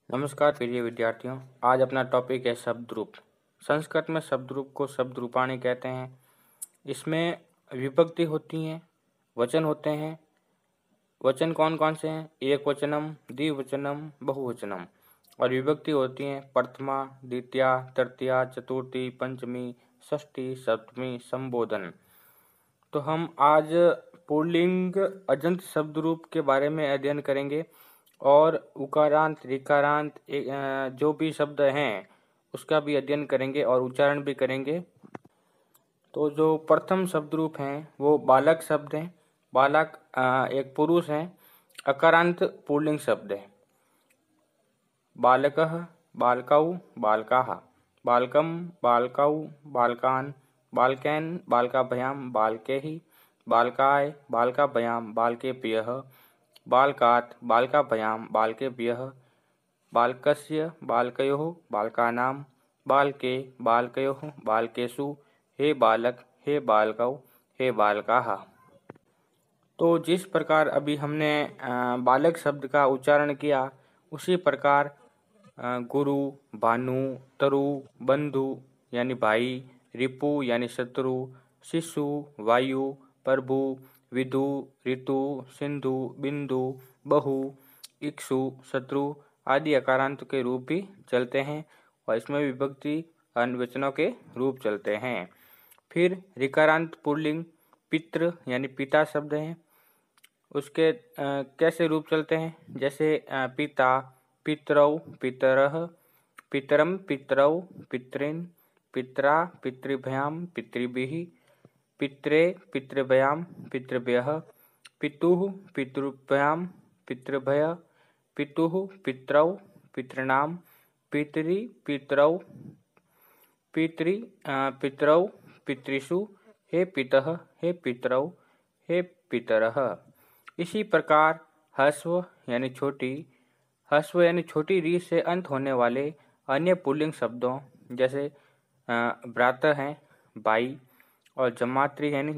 नमस्कार प्रिय विद्यार्थियों। आज अपना टॉपिक है शब्द रूप। संस्कृत में शब्द रूप को शब्द रूपाणी कहते हैं। इसमें विभक्ति होती हैं, वचन होते हैं। वचन कौन कौन से हैं? एक वचनम, द्विवचनम, बहुवचनम। और विभक्ति होती हैं प्रथमा, द्वितीया, तृतीया, चतुर्थी, पंचमी, षष्ठी, सप्तमी, संबोधन। तो हम आज पुल्लिंग अजंत शब्द रूप के बारे में अध्ययन करेंगे और उकारांत, ऋकारांत जो भी शब्द हैं उसका भी अध्ययन करेंगे और उच्चारण भी करेंगे। तो जो प्रथम शब्द रूप हैं वो बालक शब्द हैं। बालक एक पुरुष है। अकारांत पुल्लिंग शब्द है। बालकः, बालकौ, बालकाः, बालकं, बालकौ, बालकान्, बालकैन्, बालकाभ्यां, बालकैः, बालकाय, बालकाभ्यां, बालकेभ्यः, बालकात्, बालकाभ्यां, बालकेभ्यः, बालकस्य, बालकयोः, बालकानां, बालके, बालकयोः, बालकेषु, हे बालक, हे बालकौ, हे बालकाः। तो जिस प्रकार अभी हमने बालक शब्द का उच्चारण किया उसी प्रकार गुरु, भानु, तरु, बंधु यानी भाई, रिपु यानी शत्रु, शिशु, वायु, प्रभु, विदु, ऋतु, सिंधु, बिंदु, बहु, इक्षु, शत्रु आदि अकारांत के रूप भी चलते हैं और इसमें विभक्ति अन्वचनों के रूप चलते हैं। फिर ऋकारांत पुल्लिंग पितृ यानी पिता शब्द हैं। उसके कैसे रूप चलते हैं? जैसे पिता, पितरौ, पितरः, पितरम, पितरौ, पितॄन्, पित्रा, पितृभ्यां, पितृभिः, पित्रे, पितृभ्यां, पितृभ्यः, पितुः, पितृभ्यां, पितृभ्यः, पितुः, पितरौ, पितॄणां, पितरि, पितरौ, पितरौ, पितृषु, हे पितः, हे पितरौ, हे पितरः। इसी प्रकार ह्रस्व यानी छोटी री से अंत होने वाले अन्य पुल्लिंग शब्दों जैसे भ्राता हैं, भाई, और जमात्री यानी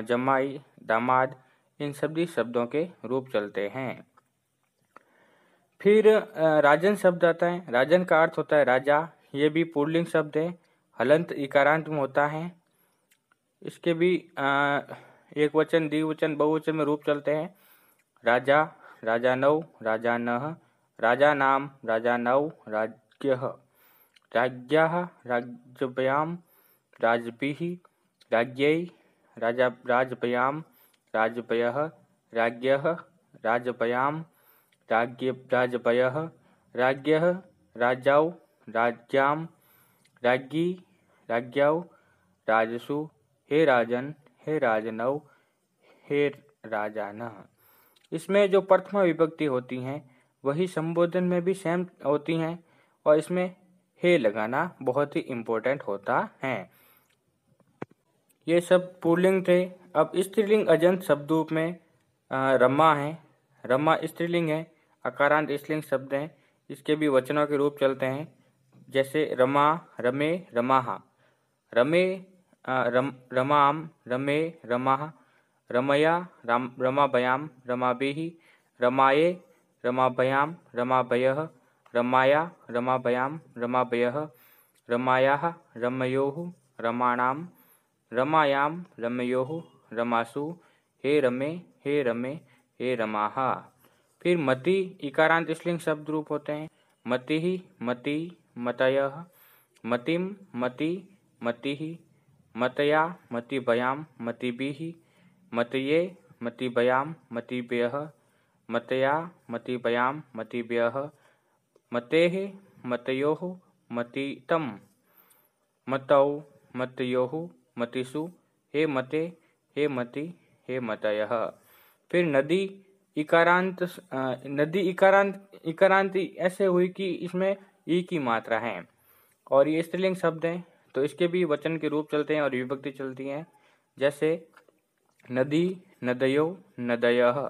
जमाई, दामाद, इन सभी शब्दों के रूप चलते हैं। फिर राजन शब्द आता है। राजन का अर्थ होता है राजा। ये भी पुल्लिंग शब्द है। हलंत इकारांत में होता है। इसके भी एक वचन, द्विवचन, बहुवचन में रूप चलते हैं। राजा, राजानौ, राजानः, राजानाम, राजानौ, राज्ञः, राज्ञः, राज्ञभ्यां, राज्ञिः, राज्ञै, राज्ञभ्यां, राज्ञभ्यः, राज्ञः, राज्ञभ्यां, राज्ञभ्यः, राज्ञः, राज्ञौ, राज्ञां, राज्ञी, राज्ञौ, राजसु, हे राजन, हे राजनौ, हे राजानः। इसमें जो प्रथमा विभक्ति होती हैं वही संबोधन में भी सेम होती हैं और इसमें हे लगाना बहुत ही इम्पोर्टेंट होता है। ये सब पुल्लिंग थे। अब स्त्रीलिंग अजंत शब्द रूप में रमा है। रमा स्त्रीलिंग है। अकारांत स्त्रीलिंग शब्द हैं। इसके भी वचनों के रूप चलते हैं। जैसे रमा, रमे, रमाः, रमे, रमाम, रमे, रमाः, रमया, रमाभ्यां, रमाभिः, रमाये, रमाभ्यां, रमाभयः, रमाया, रमाभ्यां, रमाभयः, रमायाः, रमयोः, रमाणां, रमायां, रमयोः, रमासु, हे रमे, हे रमे, हे रमाः। फिर मति इकारांत स्त्रीलिंग शब्द रूप होते हैं। मतिः, मति, मतयः, मतिम, मति, मतिः, मतया, मतिभ्यां, मतिभिः, मतये, मतिभ्यां, मतिभ्यः, मतया, मतिभ्यां, मतिभ्यः, मतेः, मतयोः, मतितं, मतौ, मतयोः, मतिषु, हे मते, हे मति, हे मतयः। फिर नदी इकारांत ऐसे हुई कि इसमें ई की मात्रा है और ये स्त्रीलिंग शब्द है तो इसके भी वचन के रूप चलते हैं और विभक्ति चलती है। जैसे नदी, नदयो, नदयः,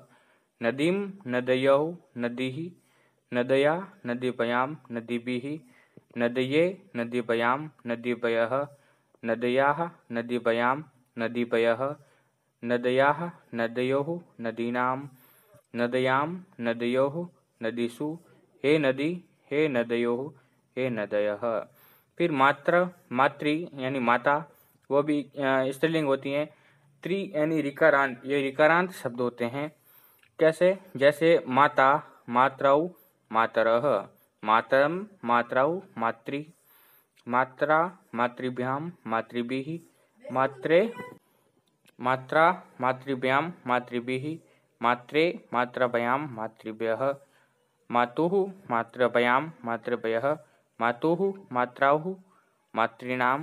नदीम, नदयौ, नदीः, नदया, नदीभ्यां, नदीभिः, नदये, नदीभ्यां, नदीभयः, नदयाः, नदीभ्यां, नदीभयः, नदयाः, नदयोः, नदीनां, नदयां, नदयोः, नदीषु, हे नदी, हे नदयोः हे नदयः। फिर मातृ यानी माता, वो भी स्त्रीलिंग होती हैं। त्रि यानी ऋकारांत, ये ऋकारांत शब्द होते हैं। कैसे? जैसे माता मात्रौ मातरः, मातरम मात्रौ मातृ, मात्रा मातृभ्यां मातृभिः, मात्रे मात्रा मातृभ्यां मातृभिः, मात्रे मातृभ्यां मातृभ्यः, मातुः मातृभ्यां मातृभ्यः, मातुः मात्रौ मातॄणां,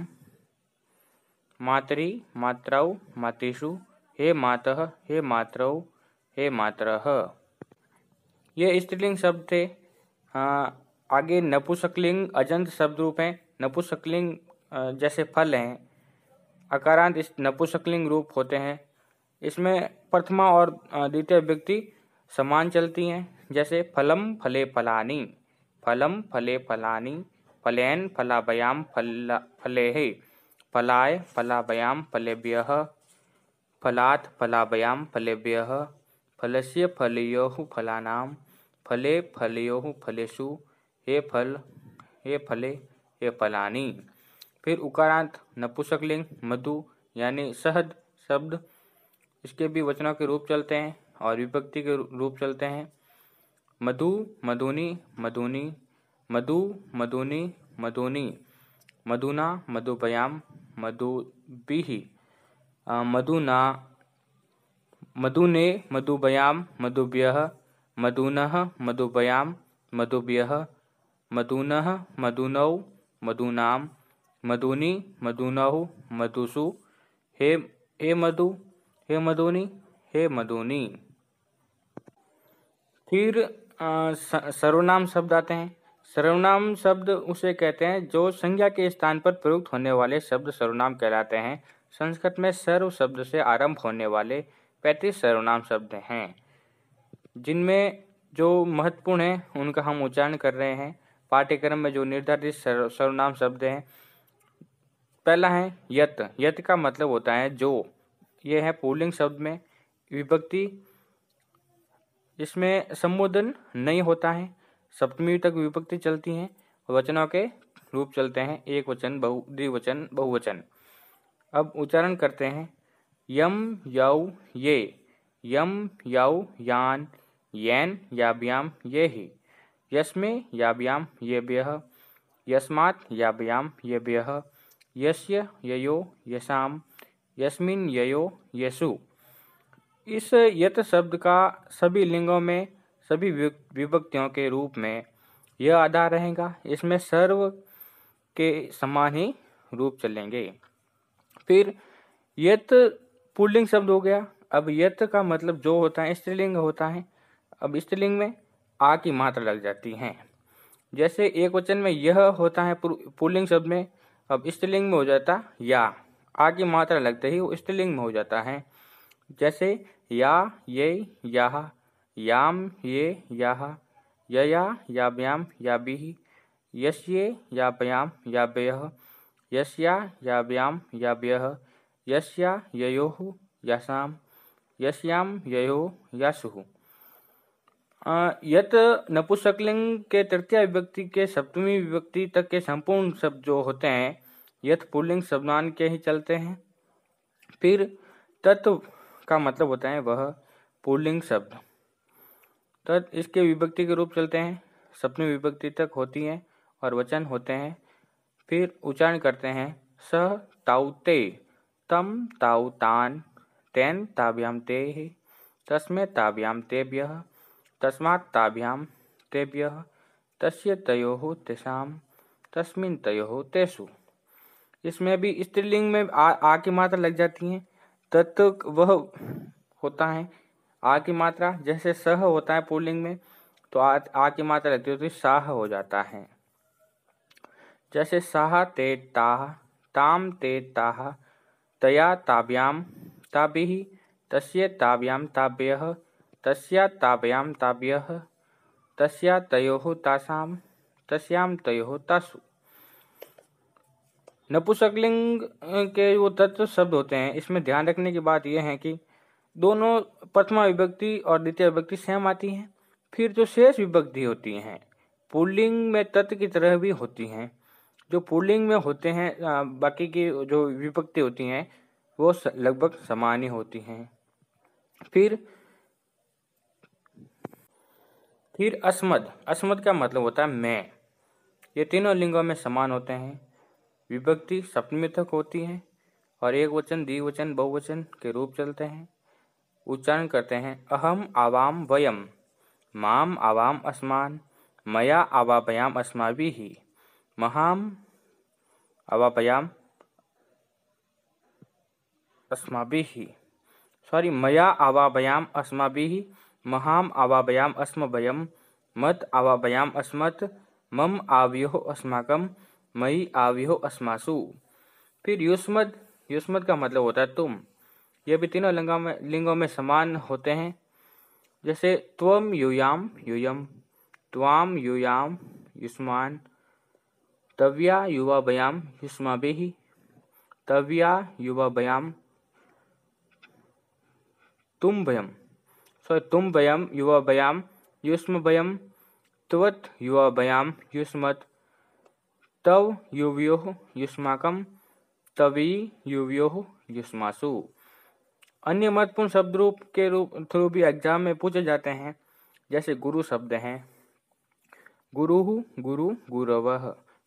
मातरि मात्रौ मातृषु, हे मातः हे मातरौ हे मातरः। ये स्त्रीलिंग शब्द थे। आगे नपुंसकलिंग अजंत शब्द रूप हैं। नपुंसकलिंग जैसे फल हैं, अकारांत इस नपुंसकलिंग रूप होते हैं। इसमें प्रथमा और द्वितीय विभक्ति समान चलती हैं। जैसे फलम फले फलानि, फलम फले फलानि, फलेन फलाभयाम फलेः, फलाय फलाभयाम फलेभ्यः, फलात् फलाभयाम फलेभ्यः, फलस्य फलयोः फलानां, फले फलयोः फलेषु, हे फल हे फले हे फलानि। फिर उकारांत नपुंसकलिंग मधु यानी शहद शब्द, इसके भी वचनों के रूप चलते हैं और विभक्ति के रूप चलते हैं। मधु मधुनी मधुनी, मधु मधुनी मधुनी, मधुना मधुभयाम मधुभिः, मधुना मधुने मधुभयाम मधुभ्यः, मधुनः मधुभयाम मधुभ्यः, मधुनः मधुनौ मधुनां, मधुनि मधुनौ मधुषु, हे मधु हे मधुनि हे मधुनि। फिर सर्वनाम शब्द आते हैं। सर्वनाम शब्द उसे कहते हैं जो संज्ञा के स्थान पर प्रयुक्त होने वाले शब्द सर्वनाम कहलाते हैं। संस्कृत में सर्व शब्द से आरंभ होने वाले 35 सर्वनाम शब्द हैं, जिनमें जो महत्वपूर्ण है उनका हम उच्चारण कर रहे हैं। पाठ्यक्रम में जो निर्धारित सर्वनाम शब्द हैं, पहला है यत। यत का मतलब होता है जो। ये है पुल्लिंग शब्द में विभक्ति, इसमें संबोधन नहीं होता है। सप्तमी तक विभक्ति चलती हैं। वचनों के रूप चलते हैं, एक वचन द्विवचन बहुवचन। अब उच्चारण करते हैं। यम यौ ये, यम यौ यान, येन याभ्याम येहि, यस्मे याभ्याम येभ्यः, यस्मात् याभ्याम येभ्यः, यस्य ययो यसाम, यस्मिन् ययो यसु। इस यत शब्द का सभी लिंगों में सभी विभक्तियों के रूप में यह आधार रहेगा। इसमें सर्व के समान ही रूप चलेंगे। फिर यत पुल्लिंग शब्द हो गया। अब यत का मतलब जो होता है स्त्रीलिंग होता है। अब स्त्रीलिंग में आ की मात्रा लग जाती है। जैसे एक वचन में यह होता है पुल्लिंग शब्द में, अब स्त्रीलिंग में हो जाता या। आ की मात्रा लगते ही वो स्त्रीलिंग में हो जाता है। जैसे या ये याह, याम ये याह, यया याभ्याम याभिः, यस्ये याभ्याम याभ्यः, यस्या याभ्याम याभ्यः, यस्या ययोः यसाम, यस्याम ययोः यशुः। यत नपुंसकलिंग के तृतीय विभक्ति के सप्तमी विभक्ति तक के संपूर्ण शब्द जो होते हैं यत पुल्लिंग शब्दान के ही चलते हैं। फिर तत्व का मतलब होता है वह पुल्लिंग शब्द। तत् इसके विभक्ति के रूप चलते हैं, सप्तमी विभक्ति तक होती हैं और वचन होते हैं। फिर उच्चारण करते हैं। स ताउ ते, तम ताउ तान, तेन ताभ्याम तेः, तस्मै ताभ्याम तेभ्यः, तस्मात् ताभ्याम तेभ्यः, तस्य तयोः तेषां, तस्मिन् तयोः तेषु। इसमें भी स्त्रीलिंग में आ की मात्रा लग जाती है। तत्व वह होता है आ की मात्रा। जैसे सह होता है पुल्लिंग में तो आ की मात्रा लगती है तो साह हो जाता है। जैसे साह ते ताः, ताम ते ताः, तया ताभ्याम ताभिः, तस्य ताभ्याम ताभ्यः, तस्या ताभ्याम ताभ्यः, तस्या तयोः तासाम, तस्याम तयोः तासु। नपुंसकलिंग के वो तत्व शब्द होते हैं, इसमें ध्यान रखने की बात यह है कि दोनों प्रथमा विभक्ति और द्वितीय विभक्ति सेम आती हैं। फिर जो शेष विभक्ति होती हैं पुल्लिंग में तत् की तरह भी होती हैं। जो पुल्लिंग में होते हैं बाकी की जो विभक्ति होती हैं वो लगभग समान ही होती हैं। फिर अस्मद। अस्मद का मतलब होता है मैं। ये तीनों लिंगों में समान होते हैं। विभक्ति सप्तमी तक होती है और एक वचन, द्विवचन, बहुवचन के रूप चलते हैं। उच्चारण करते हैं अहम आवाम वयम, माम आवाम अस्मान, मया आवाभयाम अस्माभिः, महाम आवाभयाम अस्माभिः, मया आवाभयाम अस्माभिः, महाम आवाभयाम अस्मभयम, मत आवाभयाम अस्मत्, मम आव्योः अस्माकं, मयि आव्योः अस्मासु। फिर युष्मद। युष्मद का मतलब होता है तुम। ये भी तीनों लिंगों में समान होते हैं। जैसे त्वम यूयाम यूयम, त्वाम यूयाम युष्मान, तव्या युवाभयाम युष्माभिः, तव्या युवाभयाम तुम भयम युवाभयाम युष्मभयम, त्वत् युवाभयाम युष्मत्, तव युवयोः युष्माकं, तवी युवयोः युष्मासु। अन्य महत्वपूर्ण शब्द रूप के थ्रू भी एग्जाम में पूछे जाते हैं। जैसे गुरु शब्द हैं गुरुः गुरु गुरवः,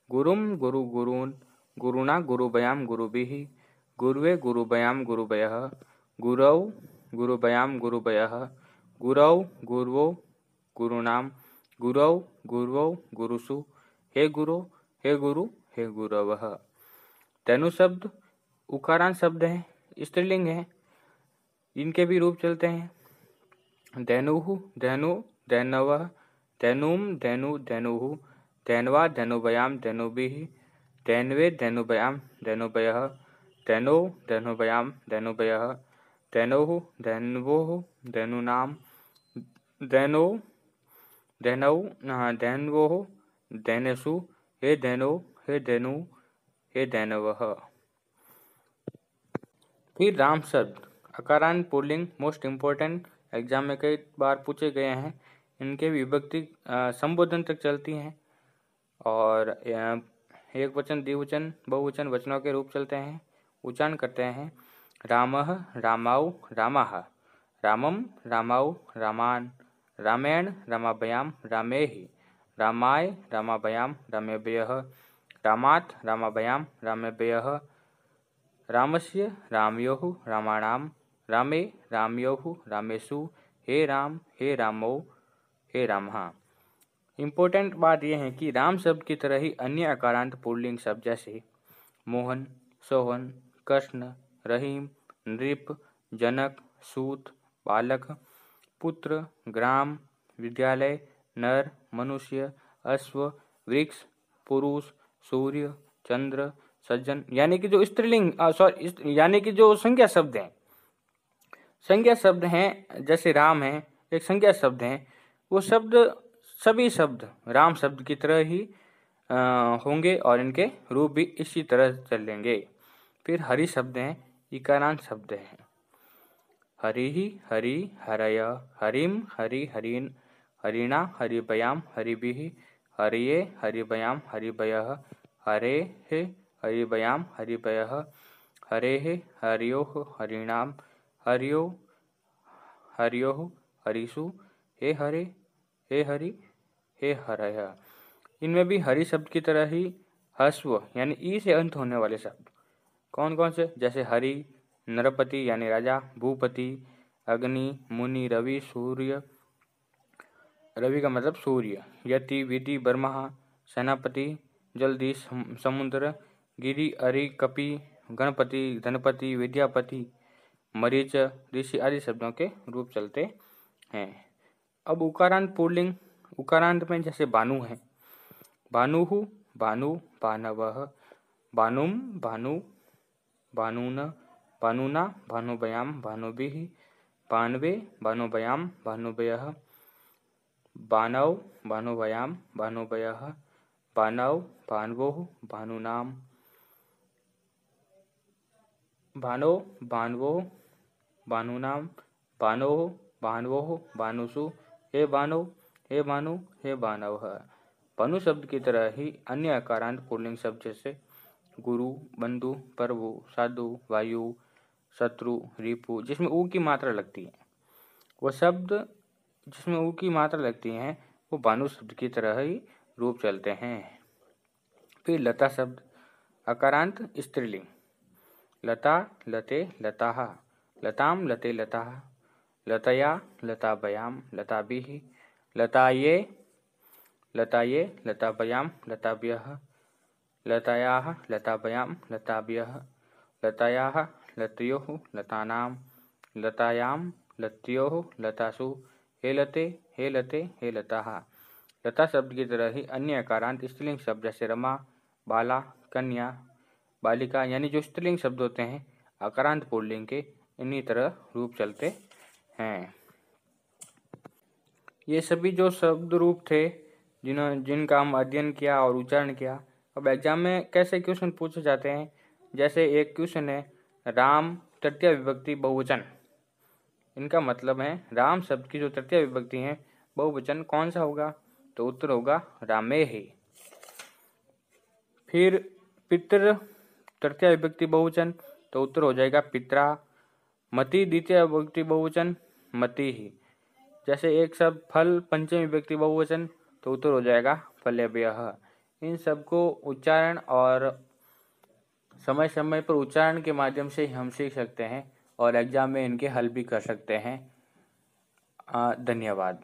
गुरुम गुरु गुरून्, गुरुणा गुरुभयाम गुरुभिः, गुरुवे गुरुभयाम गुरुभयः, गुरौ गुरुभयाम गुरुभयः, गुरौ गुरुवो गुरुणाम, गुरौ गुरुवो गुरुषु, हे गुरु हे गुरु हे गुरवः। धनु शब्द उकारांत शब्द है, स्त्रीलिंग है। इनके भी रूप चलते हैं धनुः धनु धनवः, धनुम धनु धनुः, धनवा धनुभयाम धनुभिः, धन्वे धनुभयाम धनुभयः, धनौ धनुभयाम धनुभयः, धनौः धन्वोः धनुनाम, धनौ धनौ धन्वोः धनसु, हे धनौ हे धनु हे धनवः। फिर राम शब्द अकारांत पुल्लिंग मोस्ट इम्पोर्टेंट, एग्जाम में कई बार पूछे गए हैं। इनके विभक्ति संबोधन तक चलती हैं और एक वचन, द्विवचन, बहुवचन वचनों के रूप चलते हैं। उच्चारण करते हैं रामः रामाउ रामाः, रामम रामाउ रामान, रामेण रामाभयाम रामेहि, रामाय रामाभयाम रामेभ्यः, रामात् रामाभयाम रामेभ्यः, रामस्य रामयोः रामाणाम, रामे रामयोः रामेषु, हे राम हे रामौ हे रामः। इम्पोर्टेंट बात यह है कि राम शब्द की तरह ही अन्य अकारांत पुल्लिंग शब्द जैसे मोहन, सोहन, कृष्ण, रहीम, नृप, जनक, सूत, बालक, पुत्र, ग्राम, विद्यालय, नर, मनुष्य, अश्व, वृक्ष, पुरुष, सूर्य, चंद्र, सज्जन, यानी कि जो स्त्रीलिंग यानी कि जो संज्ञा शब्द हैं, संज्ञा शब्द हैं जैसे राम है एक संज्ञा शब्द है, वो शब्द सभी शब्द राम शब्द की तरह ही होंगे और इनके रूप भी इसी तरह चलेंगे। फिर हरि शब्द हैं, इकारांत शब्द हैं। हरि हरि हरय, हरिम हरि हरिन, हरिणा हरिभयाम हरिभिः, हरिये हरिभयाम हरिभयः, हरे हे हरिभयाम हरिभयः, हरेः हरियोः हरिणाम, हरियो हरियोः हरिषु, हे हरे हे हरि हे हरय। इनमें भी हरि शब्द की तरह ही हस्व यानी ई से अंत होने वाले शब्द कौन कौन से, जैसे हरि, नरपति यानी राजा, भूपति, अग्नि, मुनि, रवि, सूर्य, रवि का मतलब सूर्य, यति, विधि, ब्रह्मा, सेनापति, जल्दी, समुद्र, गिरि, अरि, कपि, गणपति, धनपति, विद्यापति, मरीच, ऋषि आदि शब्दों के रूप चलते हैं। अब उकारांत पुल्लिंग, उकारांत में जैसे बानु है, बानुः बानु बानवः, बानुम भानु बानुन, बानुना भानुभयाम भानुभिः, बानवे भानुभयाम भानुभयः, बानौ भानुभयाम भानुभयः, बानौ भान्वोः भानुनाम, बानो बान्वोः भानुनाम, बानोः भान्वोः भानुषु, हे बानो हे बानु हे बानवः। भानु शब्द की तरह ही अन्य अकारांत पुल्लिंग शब्द जैसे गुरु, बंधु, प्रभु, साधु, वायु, शत्रु, रिपु जिसमें ऊ की मात्रा लगती है, वह शब्द जिसमें ऊ की मात्रा लगती है वो भानु शब्द की तरह ही रूप चलते हैं। फिर लता शब्द अकारांत स्त्रीलिंग। लता, लते, लताः, लताम, लते, लताः, लतया, लताभयाम, लताभिः, लताये, लताये, लताभयाम, लताभ्यः, लतायाः, लताभयाम, लताभ्यः, लतायाः, लतयोः, लतानां, लतायाम, लतयोः, लतासु, हे लते, हे लते, हे लताः। लता शब्द की तरह ही अन्य अकारांत स्त्रीलिंग शब्द जैसे रमा, बाला, कन्या, बालिका यानी जो स्त्रीलिंग शब्द होते हैं अकारांत पुल्लिंग के, इन्हीं तरह रूप चलते हैं। ये सभी जो शब्द रूप थे जिनका हम अध्ययन किया और उच्चारण किया, अब एग्जाम में कैसे क्वेश्चन पूछे जाते हैं। जैसे एक क्वेश्चन है राम तृतीय विभक्ति बहुवचन, इनका मतलब है राम शब्द की जो तृतीय विभक्ति है बहुवचन कौन सा होगा, तो उत्तर होगा रामेहि। फिर पितृ तृतीय विभक्ति बहुवचन, तो उत्तर हो जाएगा पित्रा। मति द्वितीय विभक्ति बहुवचन, मति ही। जैसे एक शब्द फल पंचमी विभक्ति बहुवचन, तो उत्तर हो जाएगा फलेभ्यः। इन सबको उच्चारण और समय समय पर उच्चारण के माध्यम से हम सीख सकते हैं और एग्जाम में इनके हल भी कर सकते हैं। धन्यवाद।